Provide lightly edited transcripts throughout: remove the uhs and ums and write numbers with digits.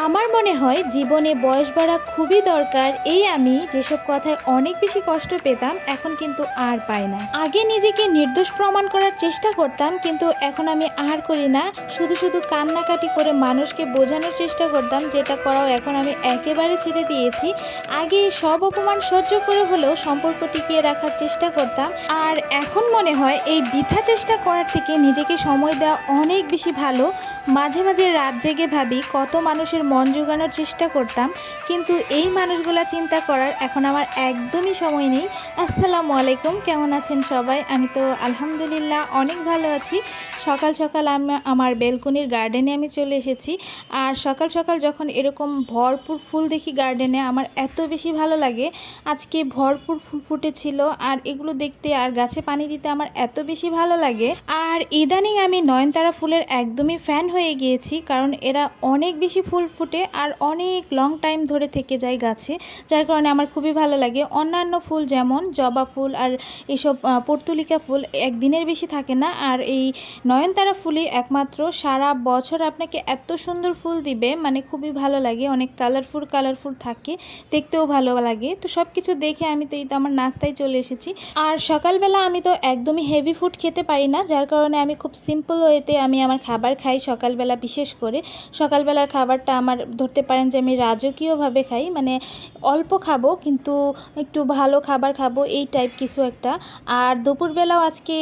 আমার মনে হয় জীবনে বয়স বাড়া খুবই দরকার। এই আমি যেসব কথায় অনেক বেশি কষ্ট পেতাম এখন কিন্তু আর পাই না। আগে নিজেকে নির্দোষ প্রমাণ করার চেষ্টা করতাম, কিন্তু এখন আমি আর করি না। শুধু শুধু কান্নাকাটি করে মানুষকে বোঝানোর চেষ্টা করতাম, যেটা করাও এখন আমি একেবারে ছেড়ে দিয়েছি। আগে সব অপমান সহ্য করে হলেও সম্পর্ক টিকিয়ে রাখার চেষ্টা করতাম, আর এখন মনে হয় এই বৃথা চেষ্টা করার থেকে নিজেকে সময় দেওয়া অনেক বেশি ভালো। মাঝে মাঝে রাত জেগে ভাবি কত মানুষের মন জোগানোর চেষ্টা করতাম, কিন্তু এই মানুষগুলা চিন্তা করার এখন আমার একদমই সময় নেই। আসসালামু আলাইকুম, কেমন আছেন সবাই? আমি তো আলহামদুলিল্লাহ অনেক ভালো আছি। সকাল সকাল আমি আমার বেলকনির গার্ডেনে আমি চলে এসেছি। আর সকাল সকাল যখন এরকম ভরপুর ফুল দেখি গার্ডেনে, আমার এত বেশি ভালো লাগে। আজকে ভরপুর ফুল ফুটেছিল, আর এগুলো দেখতে আর গাছে পানি দিতে আমার এত বেশি ভালো লাগে। আর ইদানিং আমি নয়নতারা ফুলের একদমই ফ্যান হয়ে গিয়েছি, কারণ এরা অনেক বেশি ফুল ফুটে আর অনেক লং টাইম ধরে থেকে যায় গাছে, যার কারণে আমার খুবই ভালো লাগে। অন্যান্য ফুল যেমন জবা ফুল আর এসব পর্তুলিকা ফুল একদিনের বেশি থাকে না, আর এই নয়নতারা ফুলই একমাত্র সারা বছর আপনাকে এত সুন্দর ফুল দিবে, মানে খুবই ভালো লাগে। অনেক কালারফুল থাকে, দেখতেও ভালো লাগে। তো সব কিছু দেখে আমি তো আমার নাস্তায় চলে এসেছি। আর সকালবেলা আমি তো একদমই হেভি ফুড খেতে পারি না, যার কারণে আমি খুব সিম্পল ওয়েতে আমি আমার খাবার খাই সকালবেলা। বিশেষ করে সকালবেলার খাবারটা আমার ধরতে পারেন যে আমি রাজকীয়ভাবে খাই, মানে অল্প খাবো কিন্তু একটু ভালো খাবার খাবো, এই টাইপ কিছু একটা। আর দুপুরবেলাও আজকে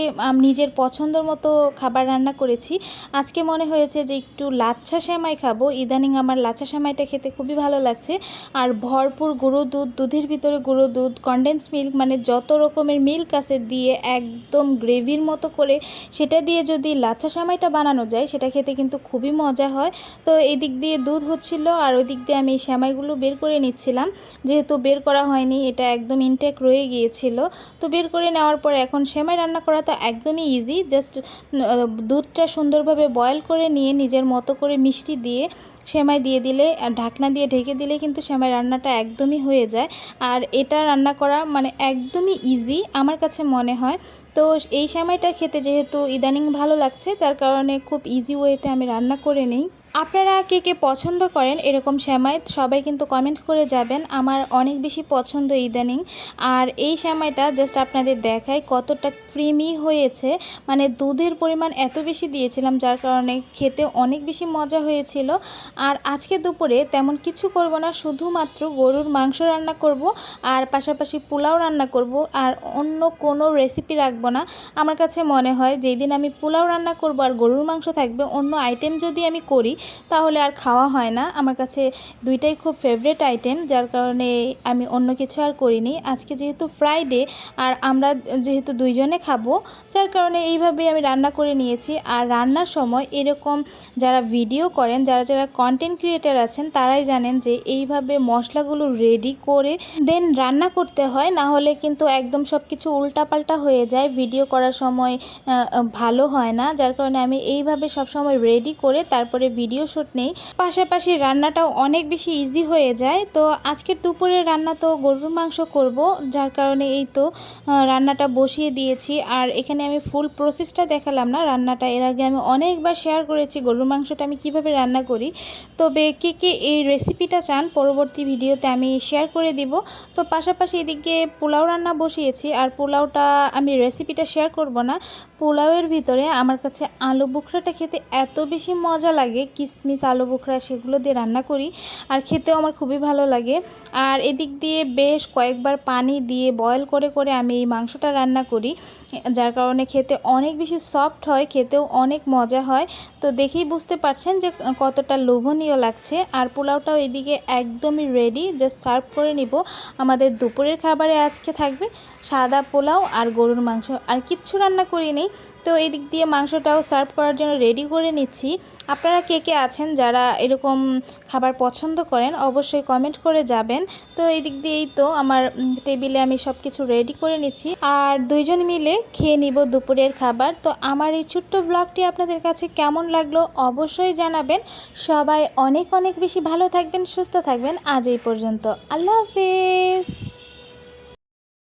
নিজের পছন্দের মতো খাবার রান্না করেছি। আজকে মনে হয়েছে যে একটু লাচ্ছা সেমাই খাবো। ইদানিং আমার লাচ্ছা সেমাইটা খেতে খুবই ভালো লাগছে। আর ভরপুর গুঁড়ো দুধ, দুধের ভিতরে গুঁড়ো দুধ, কনডেন্স মিল্ক, মানে যত রকমের মিল্ক আছে দিয়ে একদম গ্রেভির মতো করে সেটা দিয়ে যদি লাচ্ছা সেমাইটা বানানো যায়, সেটা খেতে কিন্তু খুবই মজা হয়। তো এই দিক দিয়ে দুধ হচ্ছিল, আর ওই দিক দিয়ে আমি এই সেমাইগুলো বের করে নিচ্ছিলাম। যেহেতু বের করা হয়নি, এটা একদম ইনটেক রয়ে গিয়েছিল। তো বের করে নেওয়ার পর এখন সেমাই রান্না করা তো একদমই ইজি। জাস্ট দুধটা সুন্দরভাবে বয়েল করে নিয়ে নিজের মতো করে মিষ্টি দিয়ে সেমাই দিয়ে দিলে আর ঢাকনা দিয়ে ঢেকে দিলে কিন্তু সেমাই রান্নাটা একদমই হয়ে যায়। আর এটা রান্না করা মানে একদমই ইজি আমার কাছে মনে হয়। তো এই সেমাইটা খেতে যেহেতু ইদানিং ভালো লাগছে, যার কারণে খুব ইজি ওয়েতে আমি রান্না করে নিই। আপনারা কে কে পছন্দ করেন এরকম সেমাই, সবাই কিন্তু কমেন্ট করে যাবেন। আমার অনেক বেশি পছন্দ ইদানিং। আর এই সেমাইটা জাস্ট আপনাদের দেখাই কতটা ক্রিমি হয়েছে, মানে দুধের পরিমাণ এত বেশি দিয়েছিলাম, যার কারণে খেতে অনেক বেশি মজা হয়েছিল। আর আজকে দুপুরে তেমন কিছু করব না, শুধুমাত্র গরুর মাংস রান্না করব, আর পাশাপাশি পোলাও রান্না করব, আর অন্য কোনো রেসিপি রাখবো না। আমার কাছে মনে হয় যেই দিন আমি পোলাও রান্না করব আর গরুর মাংস থাকবে, অন্য আইটেম যদি আমি করি তাহলে আর খাওয়া হয় না। আমার কাছে দুইটাই খুব ফেভারিট আইটেম, যার কারণে আমি অন্য কিছু আর করিনি। আজকে যেহেতু ফ্রাইডে আর আমরা যেহেতু দুইজনে খাবো, যার কারণে এইভাবেই আমি রান্না করে নিয়েছি। আর রান্নার সময় এরকম যারা ভিডিও করেন, যারা যারা কন্টেন্ট ক্রিয়েটার আছেন, তারাই জানেন যে এইভাবে মশলাগুলো রেডি করে দেন রান্না করতে হয়, না হলে কিন্তু একদম সব কিছু উল্টাপাল্টা হয়ে যায়, ভিডিও করার সময় ভালো হয় না। যার কারণে আমি এইভাবে সবসময় রেডি করে তারপরে ভিডিও শ্যুট নেই। পাশাপাশি রান্নাটাও অনেক বেশি ইজি হয়ে যায়। তো আজকের দুপুরের রান্না তো গরুর মাংস করব, যার কারণে এই তো রান্নাটা বসিয়ে দিয়েছি। আর এখানে আমি ফুল প্রসেসটা দেখালাম না রান্নাটা, এর আগে আমি অনেকবার শেয়ার করেছি গরুর মাংসটা আমি কিভাবে রান্না করি। তবে কে কে এই রেসিপিটা চান পরবর্তী ভিডিওতে আমি শেয়ার করে দিব। তো পাশাপাশি এদিকে পোলাও রান্না বসিয়েছি, আর পোলাওটা আমি রেসিপিটা শেয়ার করব না। পোলাওয়ের ভিতরে আমার কাছে আলু বোখরাটা খেতে এত বেশি মজা লাগে, কিশমিশ আলু বোখরা সেগুলো দিয়ে রান্না করি, আর খেতেও আমার খুবই ভালো লাগে। আর এদিক দিয়ে বেশ কয়েকবার পানি দিয়ে বয়েল করে করে আমি এই মাংসটা রান্না করি, যার কারণে খেতে অনেক বেশি সফট হয়, খেতেও অনেক মজা হয়। তো দেখেই বুঝতে পারছেন যে কতটা লোভনীয় লাগছে। আর পোলাওটাও এদিকে একদমই রেডি, জাস্ট সার্ভ করে নিব। আমাদের দুপুরের খাবারে আজকে থাকবে সাদা পোলাও আর গরুর মাংস, আর কিচ্ছু রান্না করিনি। তো এই দিক দিয়ে মাংসটাও সার্ভ করার জন্য রেডি করে নিচ্ছি। আপনারা কে কে আছেন যারা এরকম খাবার পছন্দ করেন অবশ্যই কমেন্ট করে যাবেন। তো এই দিক দিয়েই তো আমার টেবিলে আমি সব কিছু রেডি করে নিচ্ছি, আর দুইজন মিলে খেয়ে নিব দুপুরের খাবার। তো আমার এই ছোট্ট ব্লগটি আপনাদের কাছে কেমন লাগলো অবশ্যই জানাবেন। সবাই অনেক অনেক বেশি ভালো থাকবেন, সুস্থ থাকবেন। আজ এই পর্যন্ত, আল্লাহ হাফেজ।